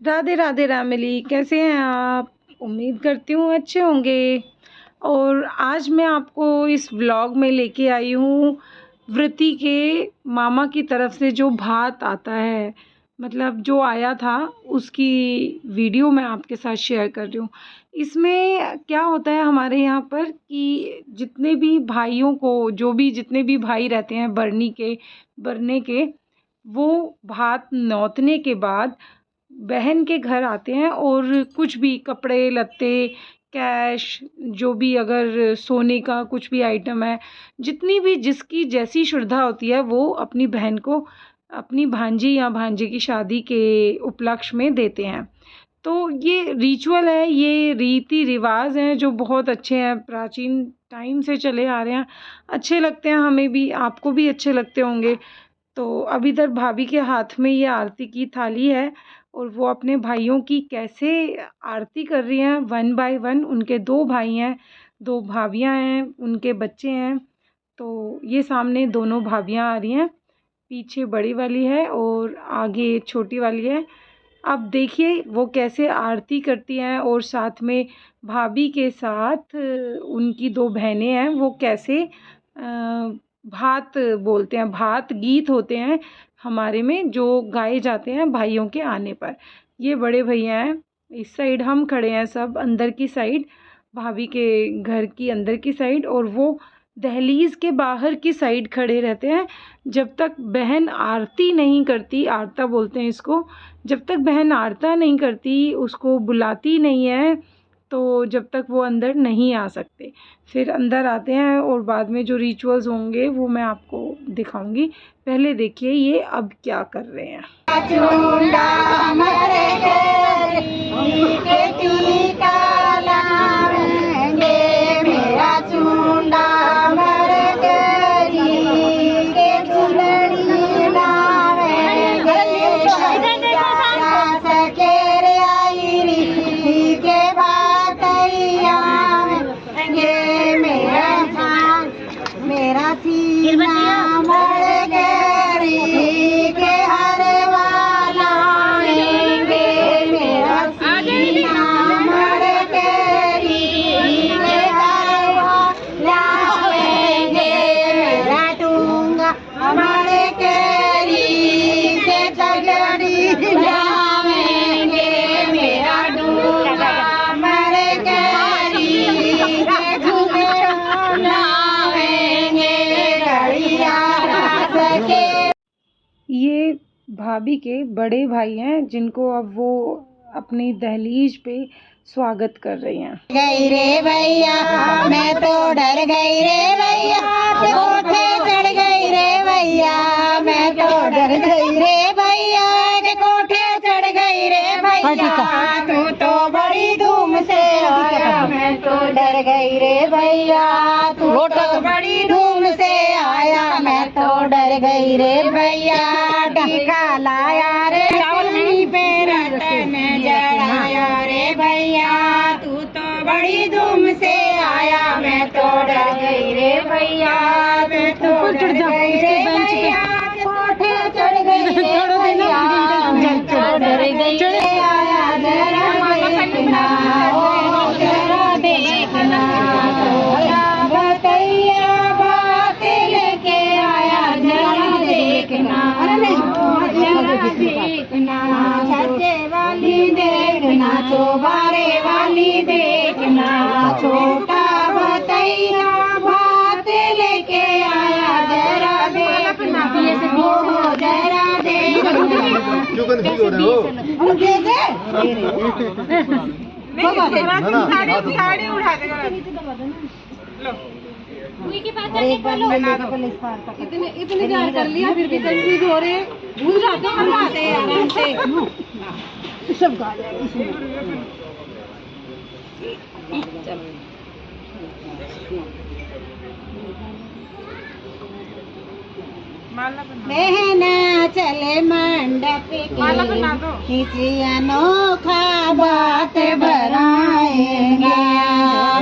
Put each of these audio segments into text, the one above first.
राधे राधे रामिली, कैसे हैं आप? उम्मीद करती हूँ अच्छे होंगे। और आज मैं आपको इस व्लॉग में लेके आई हूँ वृत्ति के मामा की तरफ से जो भात आता है, मतलब जो आया था उसकी वीडियो मैं आपके साथ शेयर कर रही हूँ। इसमें क्या होता है हमारे यहाँ पर कि जितने भी भाइयों को, जितने भी भाई रहते हैं बरने के, वो भात नौतने के बाद बहन के घर आते हैं और कुछ भी कपड़े लत्ते, कैश, जो भी अगर सोने का कुछ भी आइटम है, जितनी भी जिसकी जैसी श्रद्धा होती है वो अपनी बहन को अपनी भांजी या भांजे की शादी के उपलक्ष्य में देते हैं। तो ये रिचुअल है, ये रीति रिवाज हैं जो बहुत अच्छे हैं, प्राचीन टाइम से चले आ रहे हैं, अच्छे लगते हैं हमें भी, आपको भी अच्छे लगते होंगे। तो अब इधर भाभी के हाथ में ये आरती की थाली है और वो अपने भाइयों की कैसे आरती कर रही हैं वन बाय वन। उनके 2 भाई हैं, 2 भाभियां हैं, उनके बच्चे हैं। तो ये सामने दोनों भाभियां आ रही हैं, पीछे बड़ी वाली है और आगे छोटी वाली है। अब देखिए वो कैसे आरती करती हैं और साथ में भाभी के साथ उनकी 2 बहनें हैं, वो कैसे भात बोलते हैं, भात गीत होते हैं हमारे में जो गाए जाते हैं भाइयों के आने पर। ये बड़े भैया हैं, इस साइड हम खड़े हैं सब अंदर की साइड, भाभी के घर की अंदर की साइड, और वो दहलीज़ के बाहर की साइड खड़े रहते हैं। जब तक बहन आरती नहीं करती, आरता बोलते हैं इसको, जब तक बहन आरता नहीं करती, उसको बुलाती नहीं है, तो जब तक वो अंदर नहीं आ सकते। फिर अंदर आते हैं और बाद में जो रिचुअल्स होंगे वो मैं आपको दिखाऊंगी। पहले देखिए ये अब क्या कर रहे हैं। ये भाभी के बड़े भाई हैं जिनको अब वो अपनी दहलीज पे स्वागत कर रही हैं। गई रे भैया मैं तो डर गई रे भैया, कोठे चढ़ गई रे भैया, मैं तो डर गई रे भैया, कोठे चढ़ गई रे भैया, तू तो बड़ी धूम से आया, मैं तो डर गई रे भैया, तू तो बड़ी धूम से आया, मैं तो डर गई रे भैया, टीका लाया रे पे रतन जड़ाया रे भैया, तू तो बड़ी धूम से आया, मैं तो डर गई रे भैया, मैं तो डर गई रे भैया, कोठे चढ़ गई रे भैया, मैं तो डर गई रे आया, जरा देखना ओ जरा देखना, भतैया बात लेके आया, जरा देखना देखना, सच्चे वाली देखना, चौबारे वाली देखना, छोटा भतैया बात लेके आया, जरा देखना हो जरा साड़ी उठा देगा। इतने ध्यान कर लिया फिर भी कंफ्यूज हो रहे हैं, भूल जाते हैं आराम से सब गा बहना चले मंडप किसी अनोखा बात भराएंगे,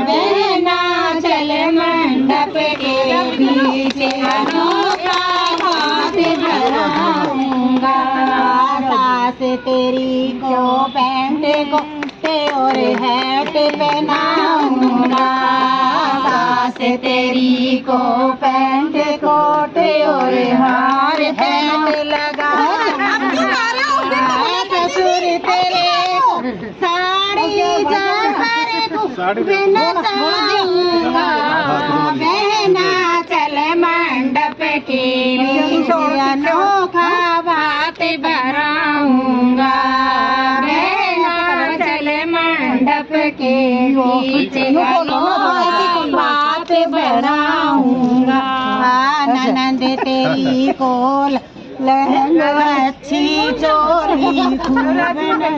बहना चले मंडप के पीछे अनोखा बात भराऊंगा, सास तेरी को को पैंट कोट और हार पैंट लगा ससुर तेरे को साड़ी जाकर बिना चाहूंगा बहना चल मंडप के अनोखा बात बढ़ाऊंगा बहना चल मंडप के पीछे बात बढ़ाऊंगा ननद तेरी को लहंगा अच्छी चोरी खूबूंगा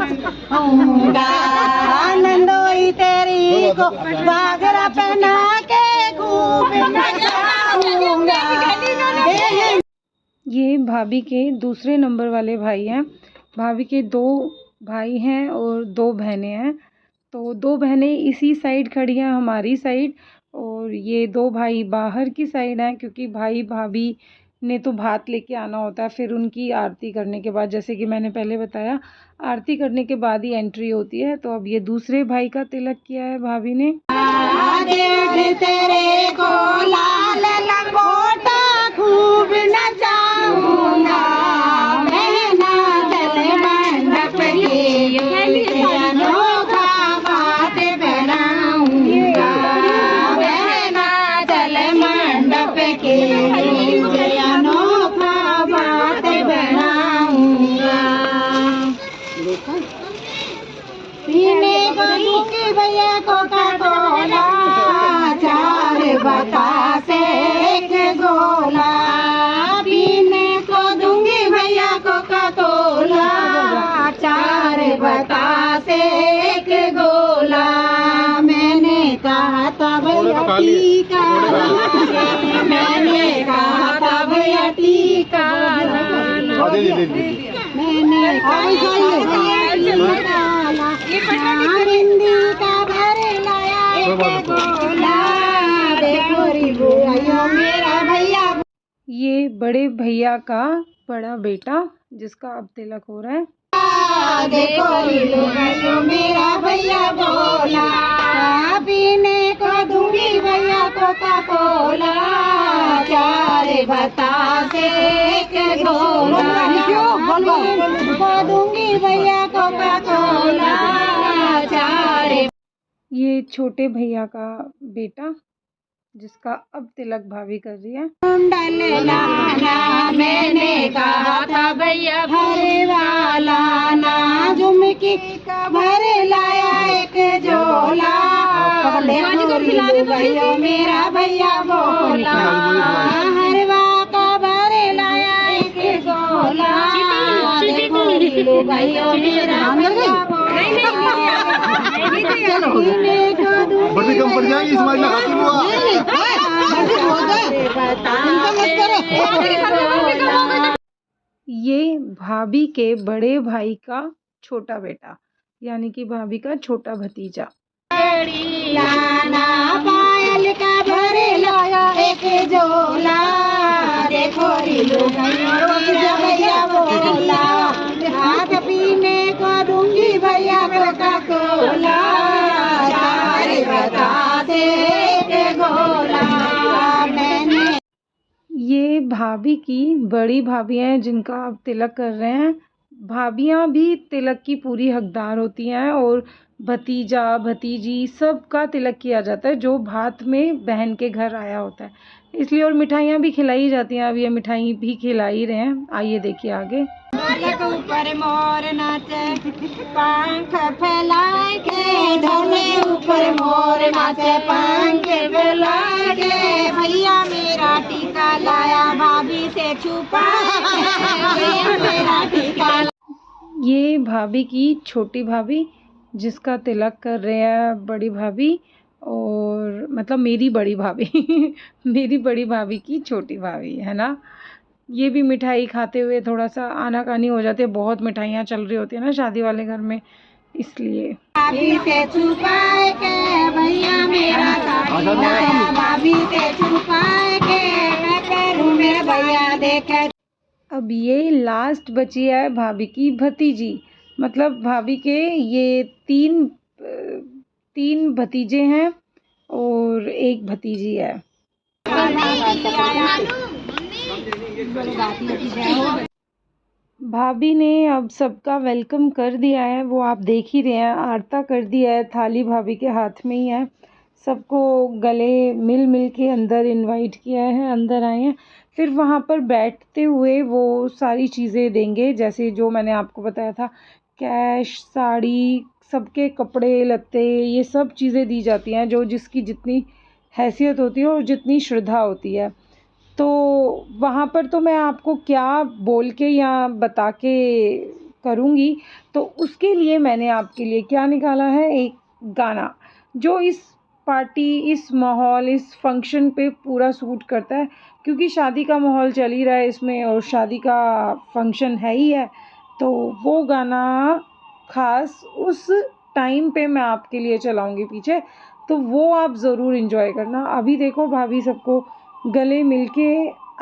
नंदोई तेरी को बागरा पहना के खूब नचाऊंगा। ये भाभी के दूसरे नंबर वाले भाई हैं। भाभी के 2 भाई हैं और 2 बहनें हैं। तो 2 बहनें इसी साइड खड़ी हैं हमारी साइड, और ये 2 भाई बाहर की साइड हैं, क्योंकि भाई भाभी ने तो भात लेके आना होता है। फिर उनकी आरती करने के बाद, जैसे कि मैंने पहले बताया, आरती करने के बाद ही एंट्री होती है। तो अब ये दूसरे भाई का तिलक किया है भाभी ने। तेरे को लाल लंगोटा खूब नचाऊंगा बहना चल मंडप के अनोखा बात बनाऊंगा बहना चल मंडप के अनोखा बात बनाऊंगा। पीने को दूंगी भैया कोका कोला 4 बतासे 1 गोला पीने को दूंगी भैया कोका कोला 4 बतासे 1 गोला मैंने कहा था भैया टीका मैंने कहा था भैया टीका मैंने कहा हिंदी का भर लाया गोला देखो मेरा भैया। ये बड़े भैया का बड़ा बेटा जिसका अब तिलक हो रहा है। देखो मेरा भैया बोला पीने को दूंगी भैया कोका कोला 4 बतासे 1 गोला को दूंगी भैया कोका कोला 4। ये छोटे भैया का बेटा जिसका अब तिलक भाभी कर रही है। कुंडल लाना मैंने कहा था भैया भरे वाला ना झुमकी का भरे लाया 1 झोला भैया मेरा भैया बोला हरवा का भरे लाया 1 झोला भैया मेरा भैया बड़ी कम पड़ जाएगी इस्माइल ये भाभी के बड़े भाई का छोटा बेटा, यानी कि भाभी का छोटा भतीजा। लाना पायल का भरे लाया 1 झोला देखो भैया बोला हाथ पीने को दूंगी भैया कोका कोला 4 बतासे 1 गोला मैंने। ये भाभी की बड़ी भाभी हैं जिनका अब तिलक कर रहे हैं। भाभियाँ भी तिलक की पूरी हकदार होती हैं और भतीजा भतीजी सबका तिलक किया जाता है जो भात में बहन के घर आया होता है, इसलिए। और मिठाइयाँ भी खिलाई जाती हैं। अब ये मिठाई भी खिला ही रहे हैं, आइए देखिए आगे। ऊपर मोर नाचे पंख फैलाए के ढोले ऊपर मोर नाचे पंख फैलाए के भैया मेरा टीका लाया भाभी से छुपा भैया मेरा टीका। ये भाभी की छोटी भाभी जिसका तिलक कर रहे हैं बड़ी भाभी, और मतलब मेरी बड़ी भाभी मेरी बड़ी भाभी की छोटी भाभी है ना। ये भी मिठाई खाते हुए थोड़ा सा आनाकानी हो जाती है, बहुत मिठाइयाँ चल रही होती है ना शादी वाले घर में, इसलिए। भाभी से छुपाए के भैया मेरा साड़ी लाया भाभी से छुपाए के मैं करूँ मेरा भैया देखे। अब ये लास्ट बची है भाभी की भतीजी, मतलब भाभी के ये 3 भतीजे हैं और 1 भतीजी है। भाभी ने अब सबका वेलकम कर दिया है, वो आप देख ही रहे हैं, आरता कर दिया है, थाली भाभी के हाथ में ही है। सबको गले मिल मिल के अंदर इनवाइट किया है, अंदर आए हैं। फिर वहाँ पर बैठते हुए वो सारी चीज़ें देंगे, जैसे जो मैंने आपको बताया था, कैश, साड़ी, सबके कपड़े लत्ते, ये सब चीज़ें दी जाती हैं, जो जिसकी जितनी हैसियत होती है और जितनी श्रद्धा होती है। तो वहाँ पर तो मैं आपको क्या बोल के या बता के करूँगी, तो उसके लिए मैंने आपके लिए क्या निकाला है, एक गाना जो इस पार्टी, इस माहौल, इस फंक्शन पे पूरा सूट करता है, क्योंकि शादी का माहौल चल ही रहा है इसमें और शादी का फंक्शन है ही है। तो वो गाना ख़ास उस टाइम पे मैं आपके लिए चलाऊँगी पीछे, तो वो आप ज़रूर एंजॉय करना। अभी देखो भाभी सबको गले मिलके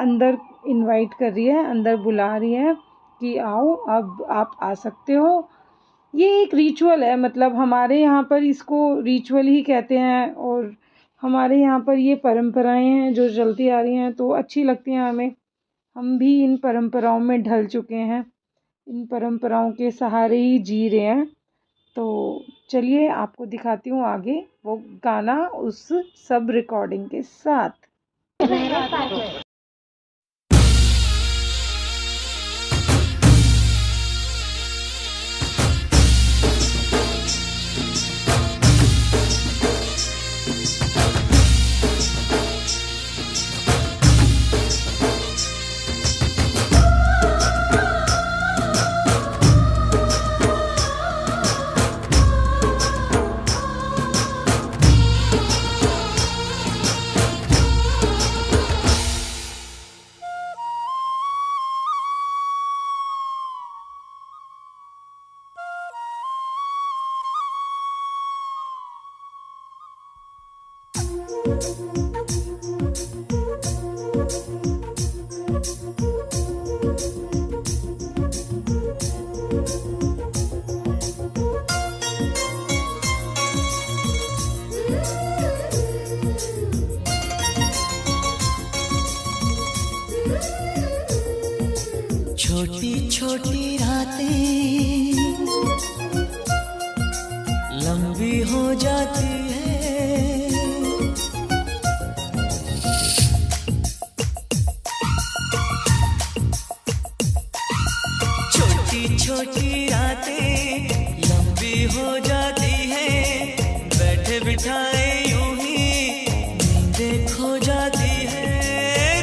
अंदर इनवाइट कर रही है, अंदर बुला रही है कि आओ अब आप आ सकते हो। ये एक रिचुअल है, मतलब हमारे यहाँ पर इसको रिचुअल ही कहते हैं और हमारे यहाँ पर ये परंपराएं हैं जो चलती आ रही हैं, तो अच्छी लगती हैं हमें। हम भी इन परंपराओं में ढल चुके हैं, इन परंपराओं के सहारे ही जी रहे हैं। तो चलिए आपको दिखाती हूँ आगे वो गाना उस सब रिकॉर्डिंग के साथ। छोटी छोटी रातें लंबी हो जाती है, छोटी छोटी रातें लंबी हो जाती है, बैठे बिठाए यूं ही नींदें खो जाती है,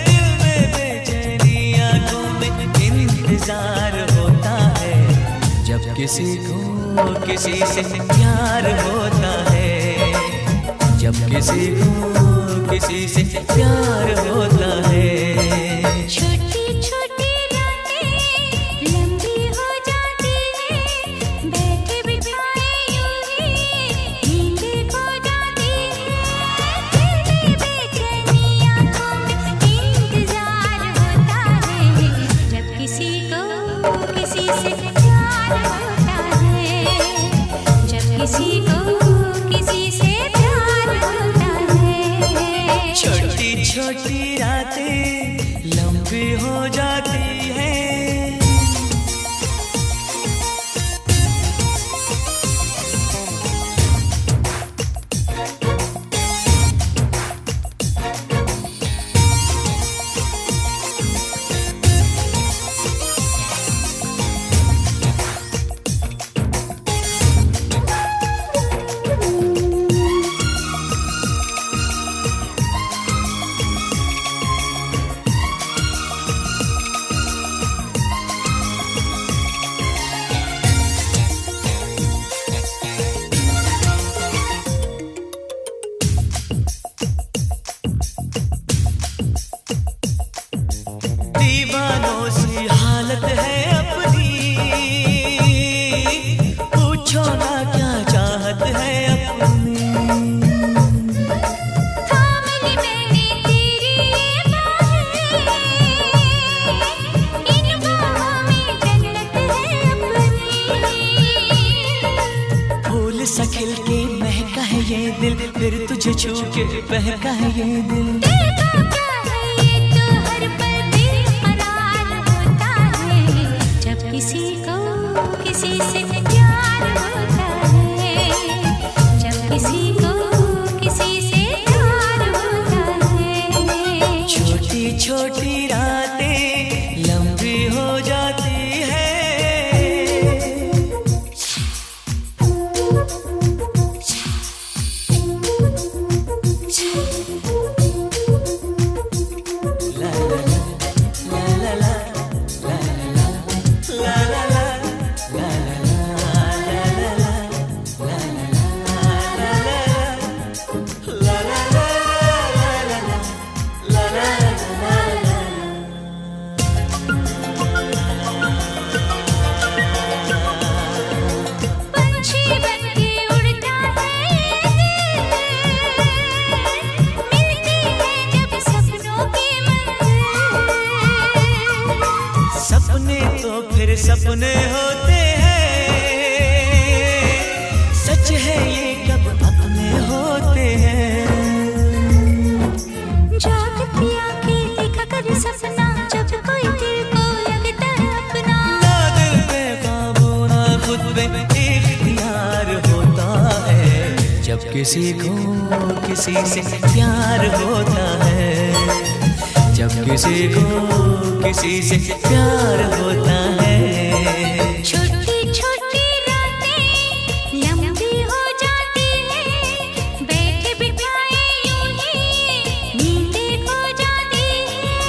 दिल में बेचैनी आंखों में इंतजार होता है, जब किसी को किसी से प्यार होता है, जब किसी को किसी से प्यार होता है। छोटी छोटी रातें लंबी हो जाती है, बैठे बिठाए यूं ही नींदें खो जाती है, दिल में बेचैनी आंखों में इंतजार होता है, जब किसी को किसी से प्यार होता है, जब किसी को किसी से प्यार होता है। छोटी छोटी रातें लंबी हो जाती है। दीवानों सी हालत है अपनी, पूछो ना क्या चाहत है अपनी। थामली मैंने तेरी ये बाहें, इन बाहों में जन्नत है अपनी। फूल सा खिल के महका है ये दिल, फिर तुझे छू के बहका है ये दिल। दिल का फिर सपने होते हैं, सच है ये कब अपने होते हैं। जागती आंखें देखा कर सपना, जब कोई दिल को लगता है अपना। ना दिल पे काबू ना खुद पे इख्तियार होता है, जब किसी को किसी से प्यार होता है, जब किसी को किसी से प्यार होता है। छोटी छोटी रातें लंबी हो जाती है, बैठे बिठाए यूं ही नींदें खो जाती है।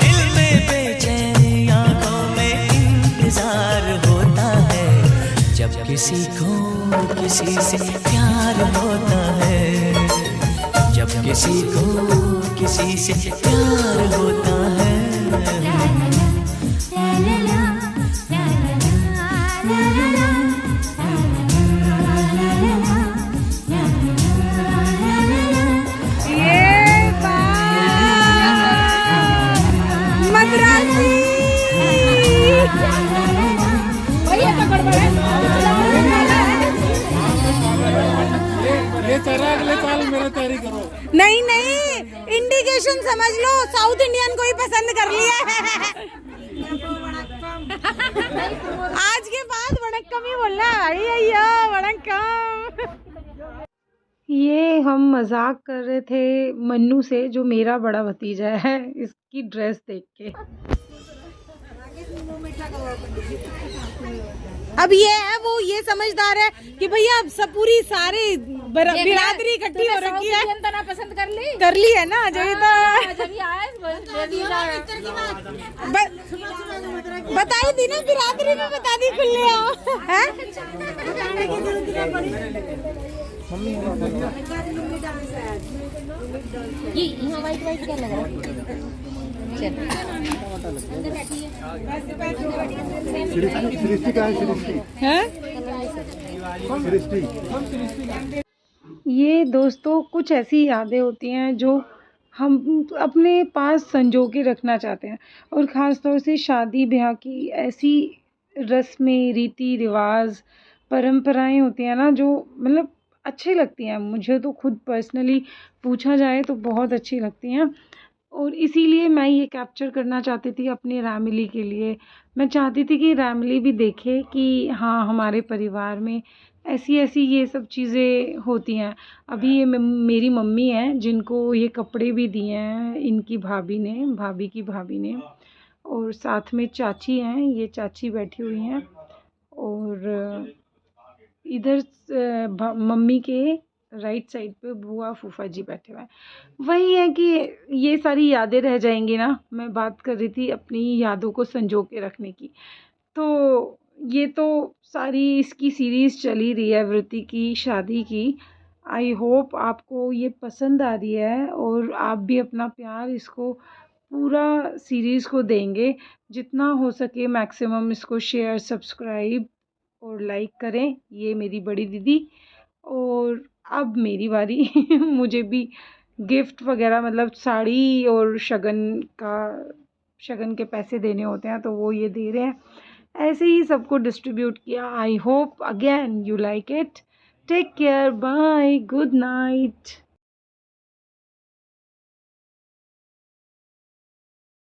दिल में बेचैनी आंखों में इंतजार होता है, जब किसी को किसी से प्यार होता है, जब किसी को किसी से प्यार होता है। नहीं नहीं, इंडिकेशन समझ लो, साउथ इंडियन को ही पसंद कर लिया है। आज के बाद वणक्कम ही बोलना, अय्या वणक्कम। ये हम मजाक कर रहे थे मन्नू से, जो मेरा बड़ा भतीजा है, इसकी ड्रेस देख के। अब ये है वो, ये समझदार है कि भैया अब सब पूरी सारी बिरादरी इकट्ठी हो रखी है, पसंद कर ली है ना। जब बताई थी ना, बिरादरी में बता दी खुले आओ है। ये यहाँ वाइट वाइट क्या लग रहा है? सृष्टि का है, सृष्टि। ये दोस्तों कुछ ऐसी यादें होती हैं जो हम अपने पास संजो के रखना चाहते हैं, और ख़ास तौर से शादी ब्याह की ऐसी रस्में, रीति रिवाज, परंपराएं होती हैं ना, जो मतलब अच्छी लगती हैं। मुझे तो खुद पर्सनली पूछा जाए तो बहुत अच्छी लगती हैं, और इसीलिए मैं ये कैप्चर करना चाहती थी अपनी रैमिली के लिए। मैं चाहती थी कि रैमिली भी देखे कि हाँ, हमारे परिवार में ऐसी ऐसी ये सब चीज़ें होती हैं। अभी ये मेरी मम्मी हैं, जिनको ये कपड़े भी दिए हैं इनकी भाभी ने, भाभी की भाभी ने, और साथ में चाची हैं, ये चाची बैठी हुई हैं, और इधर मम्मी के राइट साइड पे बुआ फूफा जी बैठे हुए हैं। वही है कि ये सारी यादें रह जाएंगी ना। मैं बात कर रही थी अपनी यादों को संजो के रखने की। तो ये तो सारी इसकी सीरीज़ चली रही है वृत्ति की शादी की। आई होप आपको ये पसंद आ रही है, और आप भी अपना प्यार इसको पूरा सीरीज़ को देंगे। जितना हो सके मैक्सिमम इसको शेयर, सब्सक्राइब और लाइक करें। ये मेरी बड़ी दीदी, और अब मेरी बारी। मुझे भी गिफ्ट वगैरह, मतलब साड़ी और शगन के पैसे देने होते हैं, तो वो ये दे रहे हैं। ऐसे ही सबको डिस्ट्रीब्यूट किया। I hope again you like it. Take care, bye, good night.